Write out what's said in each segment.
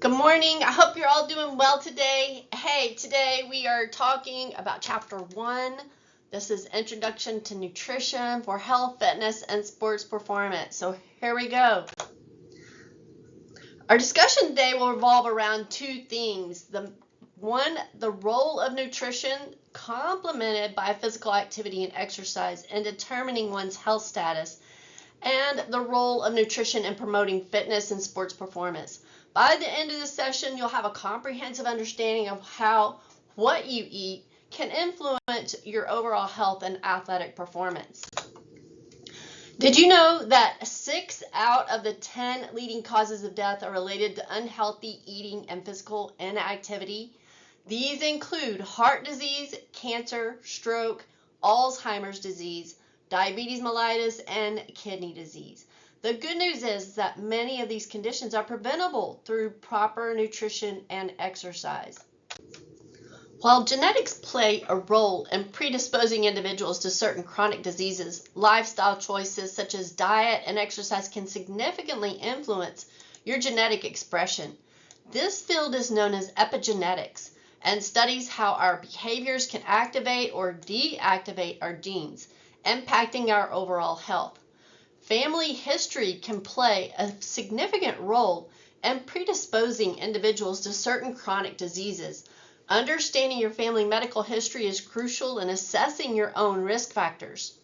Good morning. I hope you're all doing well today. Hey, today we are talking about Chapter 1. This is Introduction to Nutrition for Health, Fitness, and Sports Performance. So here we go. Our discussion today will revolve around two things. The role of nutrition complemented by physical activity and exercise in determining one's health status, and the role of nutrition in promoting fitness and sports performance. By the end of the session, you'll have a comprehensive understanding of how what you eat can influence your overall health and athletic performance. Did you know that 6 out of the 10 leading causes of death are related to unhealthy eating and physical inactivity? These include heart disease, cancer, stroke, Alzheimer's disease, diabetes mellitus, and kidney disease. The good news is that many of these conditions are preventable through proper nutrition and exercise. While genetics play a role in predisposing individuals to certain chronic diseases, lifestyle choices such as diet and exercise can significantly influence your genetic expression. This field is known as epigenetics and studies how our behaviors can activate or deactivate our genes, impacting our overall health. Family history can play a significant role in predisposing individuals to certain chronic diseases. Understanding your family medical history is crucial in assessing your own risk factors.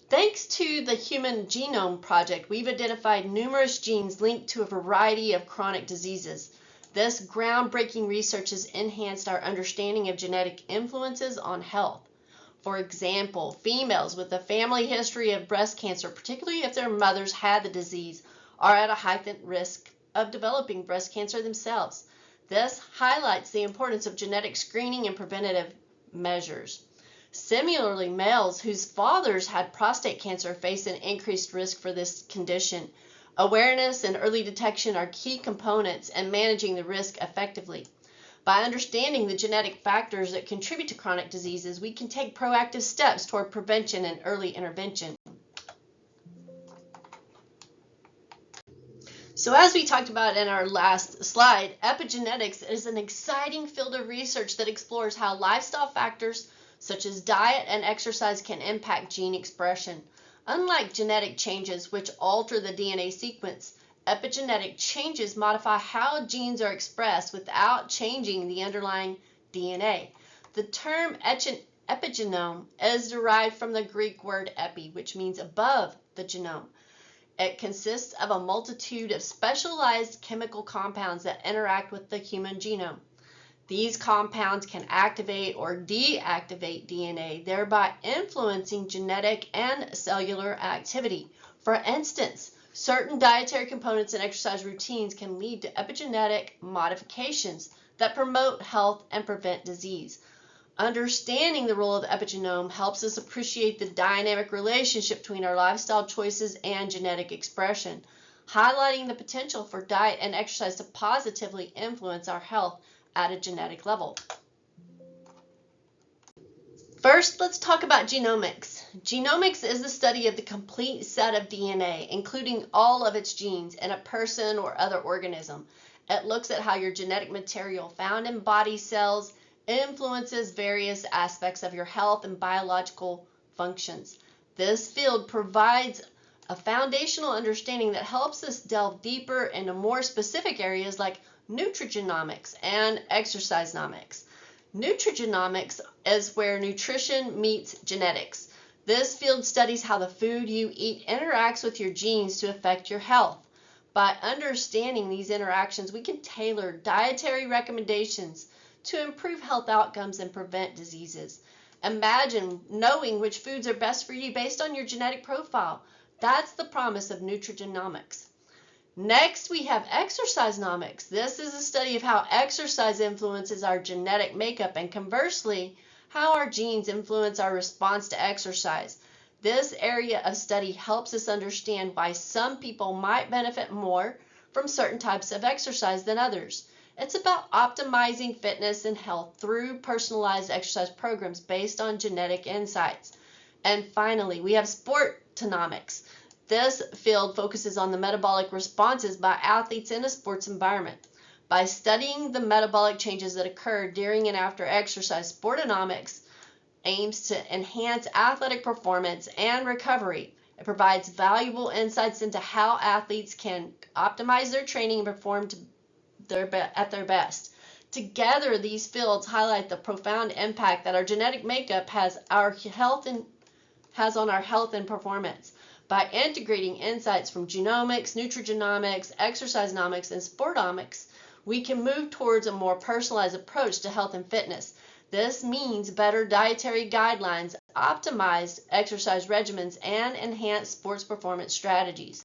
Thanks to the Human Genome Project, we've identified numerous genes linked to a variety of chronic diseases. This groundbreaking research has enhanced our understanding of genetic influences on health. For example, females with a family history of breast cancer, particularly if their mothers had the disease, are at a heightened risk of developing breast cancer themselves. This highlights the importance of genetic screening and preventative measures. Similarly, males whose fathers had prostate cancer face an increased risk for this condition. Awareness and early detection are key components in managing the risk effectively. By understanding the genetic factors that contribute to chronic diseases, we can take proactive steps toward prevention and early intervention. So as we talked about in our last slide, epigenetics is an exciting field of research that explores how lifestyle factors such as diet and exercise can impact gene expression. Unlike genetic changes which alter the DNA sequence, epigenetic changes modify how genes are expressed without changing the underlying DNA. The term epigenome is derived from the Greek word epi, which means above the genome. It consists of a multitude of specialized chemical compounds that interact with the human genome. These compounds can activate or deactivate DNA, thereby influencing genetic and cellular activity. For instance, certain dietary components and exercise routines can lead to epigenetic modifications that promote health and prevent disease. Understanding the role of the epigenome helps us appreciate the dynamic relationship between our lifestyle choices and genetic expression, highlighting the potential for diet and exercise to positively influence our health at a genetic level. First, let's talk about genomics. Genomics is the study of the complete set of DNA, including all of its genes in a person or other organism. It looks at how your genetic material found in body cells influences various aspects of your health and biological functions. This field provides a foundational understanding that helps us delve deeper into more specific areas like nutrigenomics and exercisenomics. Nutrigenomics is where nutrition meets genetics. This field studies how the food you eat interacts with your genes to affect your health. By understanding these interactions, we can tailor dietary recommendations to improve health outcomes and prevent diseases. Imagine knowing which foods are best for you based on your genetic profile. That's the promise of nutrigenomics. Next, we have exercisenomics. This is a study of how exercise influences our genetic makeup and conversely, how our genes influence our response to exercise. This area of study helps us understand why some people might benefit more from certain types of exercise than others. It's about optimizing fitness and health through personalized exercise programs based on genetic insights. And finally, we have sportonomics. This field focuses on the metabolic responses by athletes in a sports environment. By studying the metabolic changes that occur during and after exercise, Sportonomics aims to enhance athletic performance and recovery. It provides valuable insights into how athletes can optimize their training and perform at their best. Together, these fields highlight the profound impact that our genetic makeup has on our health and performance. By integrating insights from genomics, nutrigenomics, exercisenomics, and sportomics, we can move towards a more personalized approach to health and fitness. This means better dietary guidelines, optimized exercise regimens, and enhanced sports performance strategies.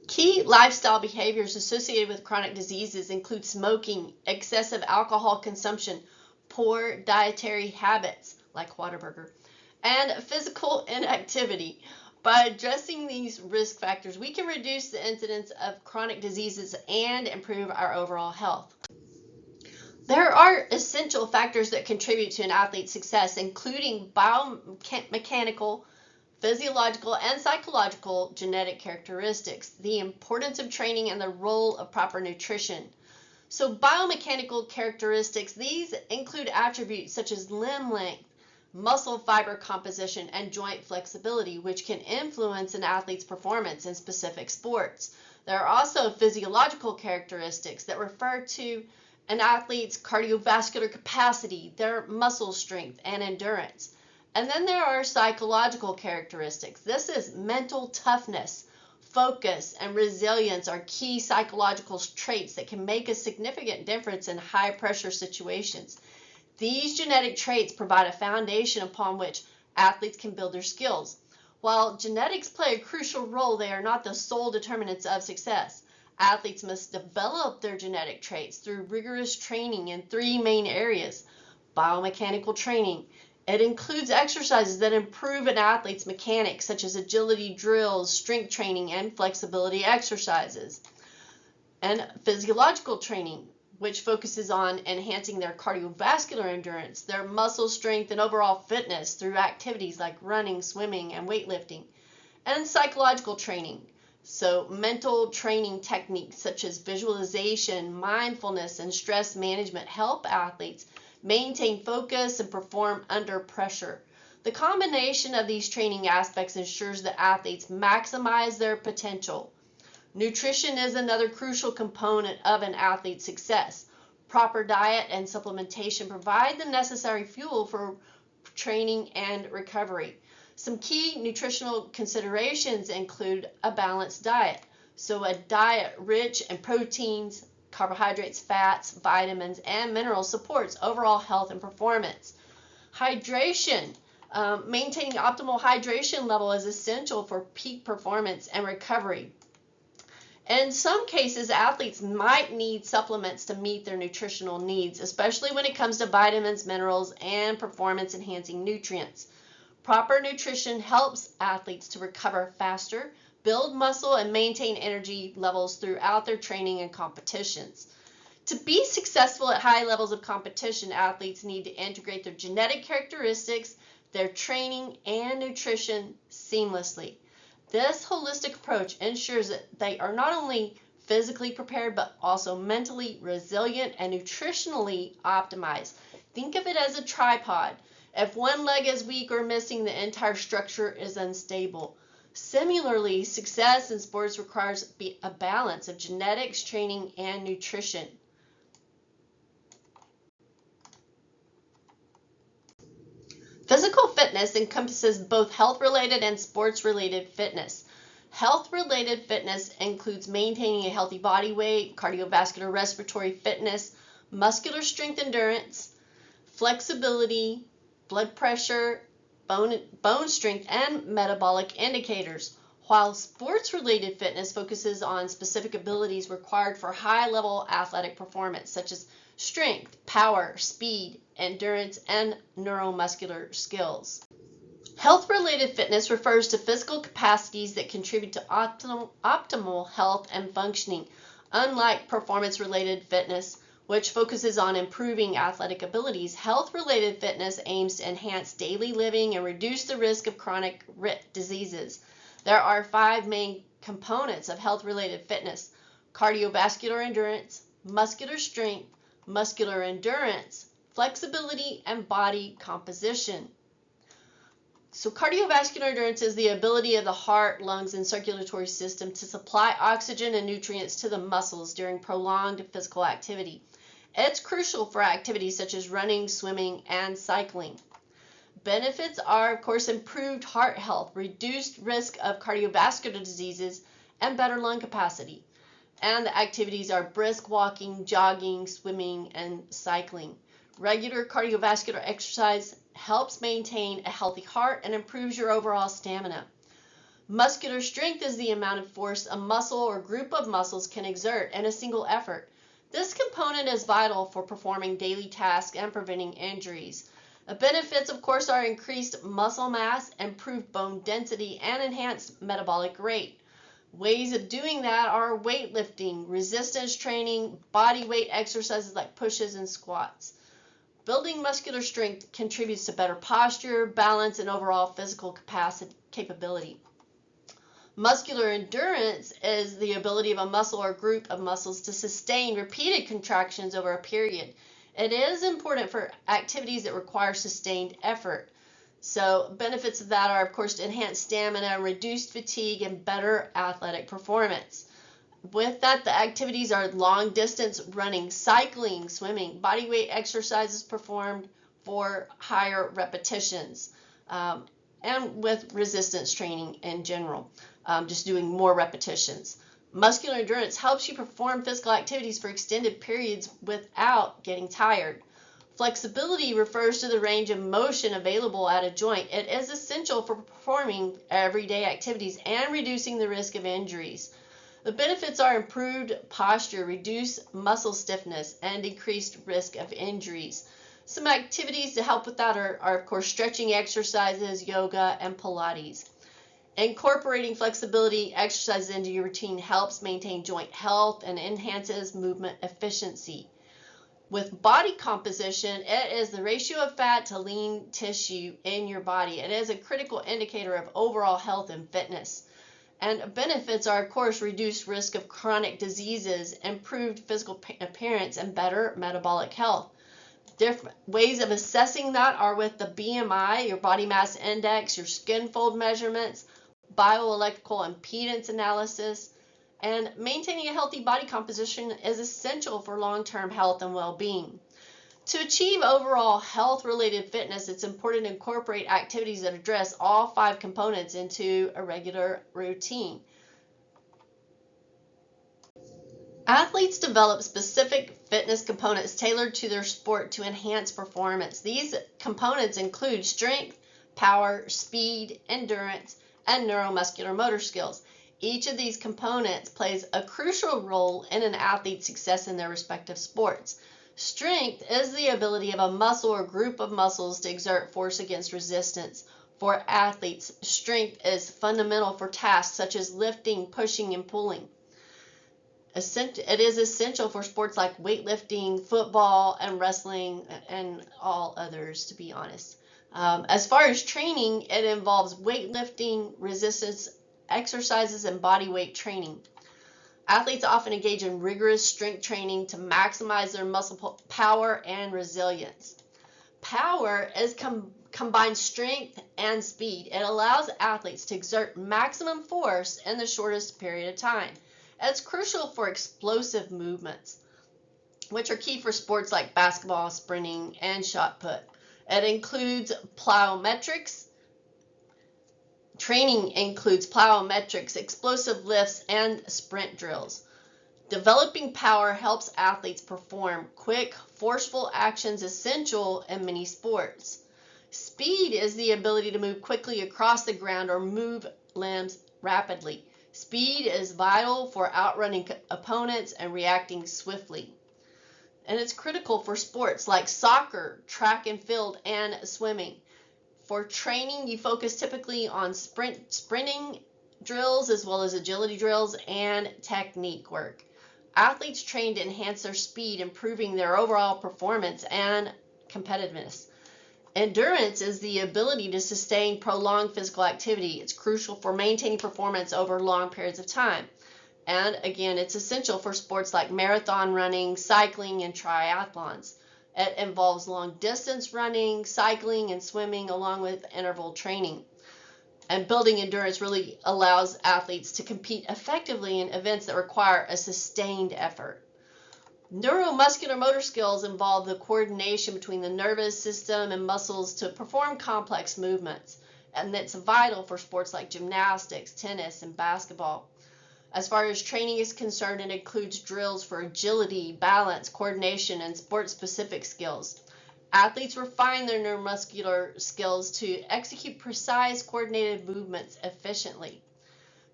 Key lifestyle behaviors associated with chronic diseases include smoking, excessive alcohol consumption, poor dietary habits like Whataburger, and physical inactivity. By addressing these risk factors, we can reduce the incidence of chronic diseases and improve our overall health. There are essential factors that contribute to an athlete's success, including biomechanical, physiological, and psychological genetic characteristics, the importance of training, and the role of proper nutrition. So biomechanical characteristics, these include attributes such as limb length, muscle fiber composition, and joint flexibility, which can influence an athlete's performance in specific sports. There are also physiological characteristics that refer to an athlete's cardiovascular capacity, their muscle strength, and endurance. And then there are psychological characteristics. This is mental toughness, focus, and resilience are key psychological traits that can make a significant difference in high-pressure situations. These genetic traits provide a foundation upon which athletes can build their skills. While genetics play a crucial role, they are not the sole determinants of success. Athletes must develop their genetic traits through rigorous training in three main areas. Biomechanical training. It includes exercises that improve an athlete's mechanics, such as agility drills, strength training, and flexibility exercises. And physiological training, which focuses on enhancing their cardiovascular endurance, their muscle strength, and overall fitness through activities like running, swimming, and weightlifting. And psychological training, so mental training techniques such as visualization, mindfulness, and stress management help athletes maintain focus and perform under pressure. The combination of these training aspects ensures that athletes maximize their potential. Nutrition is another crucial component of an athlete's success. Proper diet and supplementation provide the necessary fuel for training and recovery. Some key nutritional considerations include a balanced diet. So a diet rich in proteins, carbohydrates, fats, vitamins, and minerals supports overall health and performance. Hydration. Maintaining optimal hydration level is essential for peak performance and recovery. In some cases, athletes might need supplements to meet their nutritional needs, especially when it comes to vitamins, minerals, and performance-enhancing nutrients. Proper nutrition helps athletes to recover faster, build muscle, and maintain energy levels throughout their training and competitions. To be successful at high levels of competition, athletes need to integrate their genetic characteristics, their training, and nutrition seamlessly. This holistic approach ensures that they are not only physically prepared, but also mentally resilient and nutritionally optimized. Think of it as a tripod. If one leg is weak or missing, the entire structure is unstable. Similarly, success in sports requires a balance of genetics, training, and nutrition. Physical fitness encompasses both health-related and sports-related fitness. Health-related fitness includes maintaining a healthy body weight, cardiovascular respiratory fitness, muscular strength endurance, flexibility, blood pressure, bone strength, and metabolic indicators, while sports-related fitness focuses on specific abilities required for high-level athletic performance, such as strength, power, speed, endurance, and neuromuscular skills. Health-related fitness refers to physical capacities that contribute to optimal health and functioning, unlike performance-related fitness, which focuses on improving athletic abilities. Health-related fitness aims to enhance daily living and reduce the risk of chronic diseases. There are 5 main components of health-related fitness: cardiovascular endurance, muscular strength, muscular endurance, flexibility, and body composition. So cardiovascular endurance is the ability of the heart, lungs, and circulatory system to supply oxygen and nutrients to the muscles during prolonged physical activity. It's crucial for activities such as running, swimming, and cycling. Benefits are, of course, improved heart health, reduced risk of cardiovascular diseases, and better lung capacity. And the activities are brisk walking, jogging, swimming, and cycling. Regular cardiovascular exercise helps maintain a healthy heart and improves your overall stamina. Muscular strength is the amount of force a muscle or group of muscles can exert in a single effort. This component is vital for performing daily tasks and preventing injuries. The benefits, of course, are increased muscle mass, improved bone density, and enhanced metabolic rate. Ways of doing that are weightlifting, resistance training, body weight exercises like pushes and squats. Building muscular strength contributes to better posture, balance, and overall physical capability. Muscular endurance is the ability of a muscle or group of muscles to sustain repeated contractions over a period. It is important for activities that require sustained effort. So benefits of that are, of course, enhanced stamina, reduced fatigue, and better athletic performance. With that, the activities are long distance running, cycling, swimming, body weight exercises performed for higher repetitions, and with resistance training in general, just doing more repetitions. Muscular endurance helps you perform physical activities for extended periods without getting tired. Flexibility refers to the range of motion available at a joint. It is essential for performing everyday activities and reducing the risk of injuries. The benefits are improved posture, reduced muscle stiffness, and decreased risk of injuries. Some activities to help with that are of course, stretching exercises, yoga, and Pilates. Incorporating flexibility exercises into your routine helps maintain joint health and enhances movement efficiency. With body composition, it is the ratio of fat to lean tissue in your body. It is a critical indicator of overall health and fitness. And benefits are, of course, reduced risk of chronic diseases, improved physical appearance, and better metabolic health. Different ways of assessing that are with the BMI, your body mass index, your skin fold measurements, bioelectrical impedance analysis, and maintaining a healthy body composition is essential for long-term health and well-being. To achieve overall health-related fitness, it's important to incorporate activities that address all 5 components into a regular routine. Athletes develop specific fitness components tailored to their sport to enhance performance. These components include strength, power, speed, endurance, and neuromuscular motor skills. Each of these components plays a crucial role in an athlete's success in their respective sports. Strength is the ability of a muscle or group of muscles to exert force against resistance. For athletes, strength is fundamental for tasks such as lifting, pushing, and pulling. It is essential for sports like weightlifting, football, and wrestling, and all others, to be honest. As far as training, it involves weightlifting, resistance exercises, and body weight training. Athletes often engage in rigorous strength training to maximize their muscle power and resilience. Power is combined strength and speed. It allows athletes to exert maximum force in the shortest period of time. It's crucial for explosive movements, which are key for sports like basketball, sprinting, and shot put. It includes plyometrics. Training includes plyometrics, explosive lifts, and sprint drills. Developing power helps athletes perform quick, forceful actions essential in many sports. Speed is the ability to move quickly across the ground or move limbs rapidly. Speed is vital for outrunning opponents and reacting swiftly. And it's critical for sports like soccer, track and field, and swimming. For training, you focus typically on sprinting drills as well as agility drills and technique work. Athletes train to enhance their speed, improving their overall performance and competitiveness. Endurance is the ability to sustain prolonged physical activity. It's crucial for maintaining performance over long periods of time. And again, it's essential for sports like marathon running, cycling, and triathlons. It involves long distance running, cycling, and swimming, along with interval training. And building endurance really allows athletes to compete effectively in events that require a sustained effort. Neuromuscular motor skills involve the coordination between the nervous system and muscles to perform complex movements, and that's vital for sports like gymnastics, tennis, and basketball. As far as training is concerned, it includes drills for agility, balance, coordination, and sport-specific skills. Athletes refine their neuromuscular skills to execute precise, coordinated movements efficiently.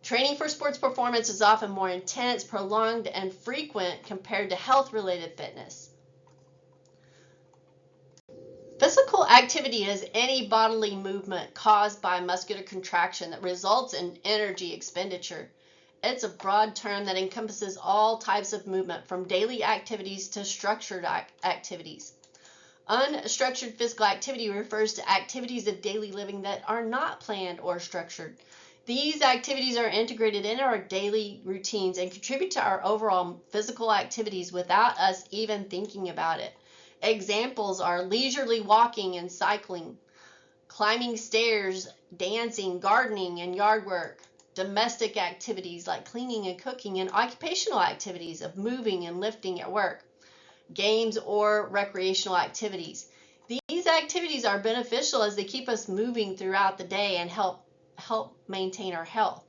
Training for sports performance is often more intense, prolonged, and frequent compared to health-related fitness. Physical activity is any bodily movement caused by muscular contraction that results in energy expenditure. It's a broad term that encompasses all types of movement, from daily activities to structured activities. Unstructured physical activity refers to activities of daily living that are not planned or structured. These activities are integrated into our daily routines and contribute to our overall physical activities without us even thinking about it. Examples are leisurely walking and cycling, climbing stairs, dancing, gardening, and yard work, domestic activities like cleaning and cooking, and occupational activities of moving and lifting at work, games or recreational activities. These activities are beneficial as they keep us moving throughout the day and help maintain our health.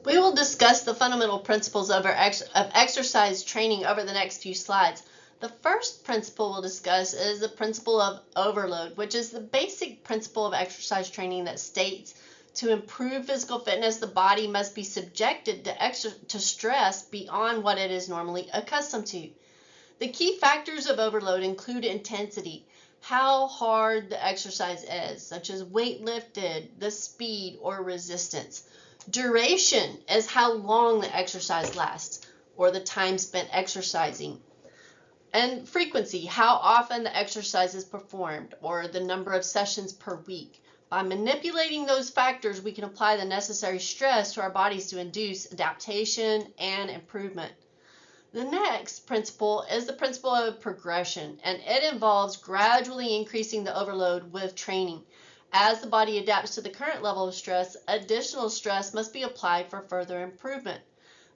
We will discuss the fundamental principles of exercise training over the next few slides. The first principle we'll discuss is the principle of overload, which is the basic principle of exercise training that states to improve physical fitness, the body must be subjected to stress beyond what it is normally accustomed to. The key factors of overload include intensity, how hard the exercise is, such as weight lifted, the speed, or resistance. Duration is how long the exercise lasts, or the time spent exercising. And frequency, how often the exercise is performed, or the number of sessions per week. By manipulating those factors, we can apply the necessary stress to our bodies to induce adaptation and improvement. The next principle is the principle of progression, and it involves gradually increasing the overload with training. As the body adapts to the current level of stress, additional stress must be applied for further improvement.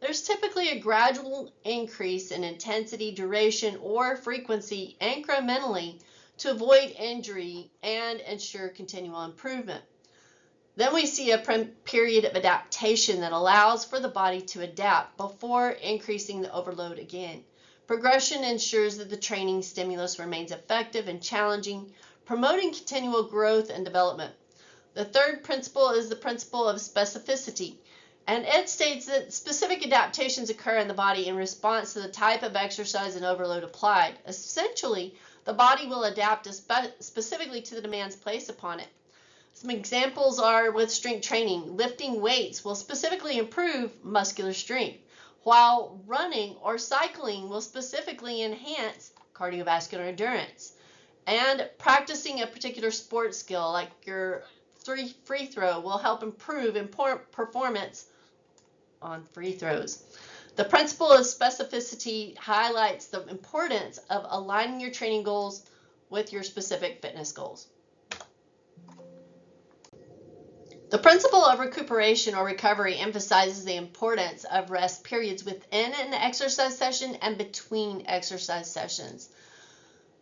There's typically a gradual increase in intensity, duration, or frequency incrementally to avoid injury and ensure continual improvement. Then we see a period of adaptation that allows for the body to adapt before increasing the overload again. Progression ensures that the training stimulus remains effective and challenging, promoting continual growth and development. The third principle is the principle of specificity, and it states that specific adaptations occur in the body in response to the type of exercise and overload applied. Essentially, the body will adapt specifically to the demands placed upon it. Some examples are with strength training. Lifting weights will specifically improve muscular strength, while running or cycling will specifically enhance cardiovascular endurance. And practicing a particular sports skill like your free throw will help improve performance on free throws. The principle of specificity highlights the importance of aligning your training goals with your specific fitness goals. The principle of recuperation or recovery emphasizes the importance of rest periods within an exercise session and between exercise sessions.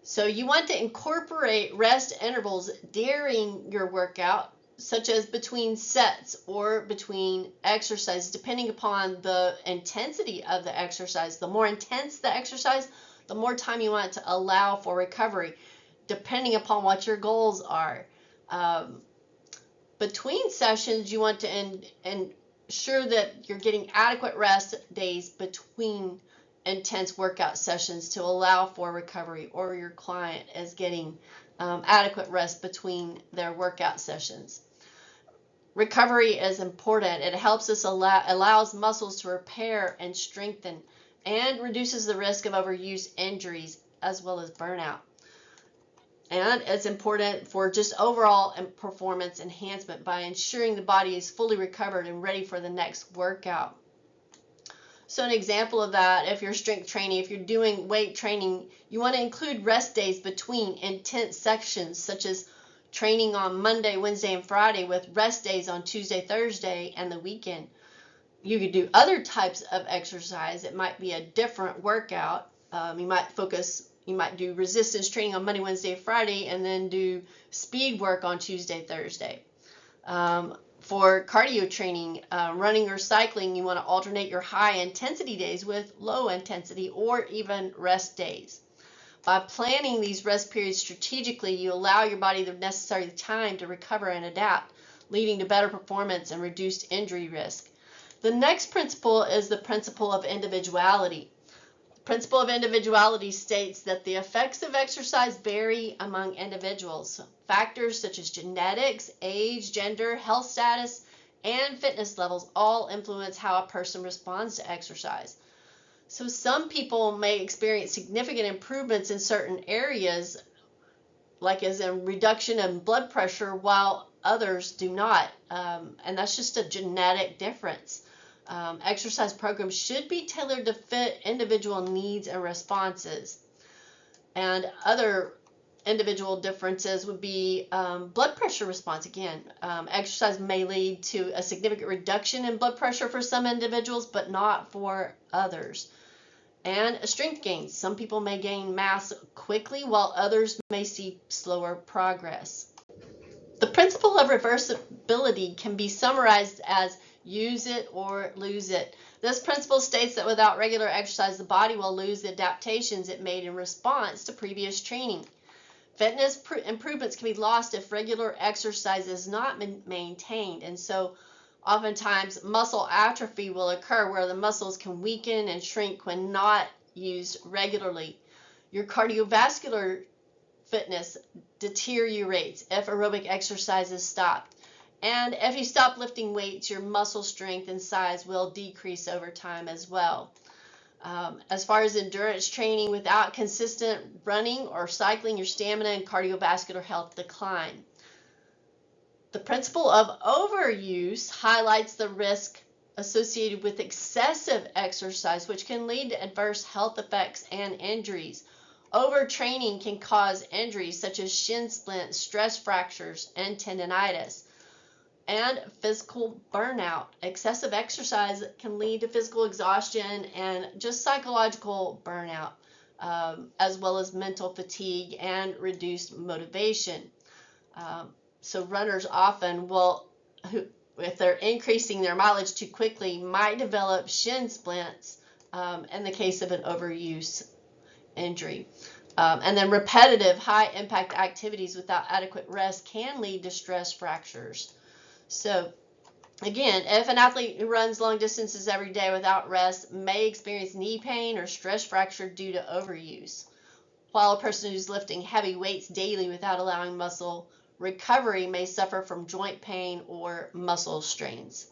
So you want to incorporate rest intervals during your workout, such as between sets or between exercises, depending upon the intensity of the exercise. The more intense the exercise, the more time you want to allow for recovery, depending upon what your goals are. Between sessions, you want to ensure that you're getting adequate rest days between intense workout sessions to allow for recovery, or your client is getting adequate rest between their workout sessions. Recovery is important. It helps us allows muscles to repair and strengthen, and reduces the risk of overuse injuries as well as burnout. And it's important for just overall performance enhancement by ensuring the body is fully recovered and ready for the next workout. So an example of that, if you're strength training, if you're doing weight training, you want to include rest days between intense sections, such as training on Monday, Wednesday, and Friday with rest days on Tuesday, Thursday, and the weekend. You could do other types of exercise. It might be a different workout. You might do resistance training on Monday, Wednesday, Friday, and then do speed work on Tuesday, Thursday. For cardio training, running or cycling, you want to alternate your high intensity days with low intensity or even rest days. By planning these rest periods strategically, you allow your body the necessary time to recover and adapt, leading to better performance and reduced injury risk. The next principle is the principle of individuality. The principle of individuality states that the effects of exercise vary among individuals. Factors such as genetics, age, gender, health status, and fitness levels all influence how a person responds to exercise. So some people may experience significant improvements in certain areas, like as a reduction in blood pressure, while others do not. And that's just a genetic difference. Exercise programs should be tailored to fit individual needs and responses. And other individual differences would be blood pressure response. Again, exercise may lead to a significant reduction in blood pressure for some individuals, but not for others. And strength gains. Some people may gain mass quickly, while others may see slower progress. The principle of reversibility can be summarized as use it or lose it. This principle states that without regular exercise, the body will lose the adaptations it made in response to previous training. Fitness improvements can be lost if regular exercise is not maintained, and so oftentimes muscle atrophy will occur where the muscles can weaken and shrink when not used regularly. Your cardiovascular fitness deteriorates if aerobic exercise is stopped. And if you stop lifting weights, your muscle strength and size will decrease over time as well. As far as endurance training, without consistent running or cycling, your stamina and cardiovascular health decline. The principle of overuse highlights the risk associated with excessive exercise, which can lead to adverse health effects and injuries. Overtraining can cause injuries such as shin splints, stress fractures, and tendonitis. And physical burnout. Excessive exercise can lead to physical exhaustion and just psychological burnout, as well as mental fatigue and reduced motivation. So runners often will, if they're increasing their mileage too quickly, might develop shin splints in the case of an overuse injury. And then repetitive high-impact activities without adequate rest can lead to stress fractures. So again, if an athlete who runs long distances every day without rest may experience knee pain or stress fracture due to overuse, while a person who's lifting heavy weights daily without allowing muscle recovery may suffer from joint pain or muscle strains.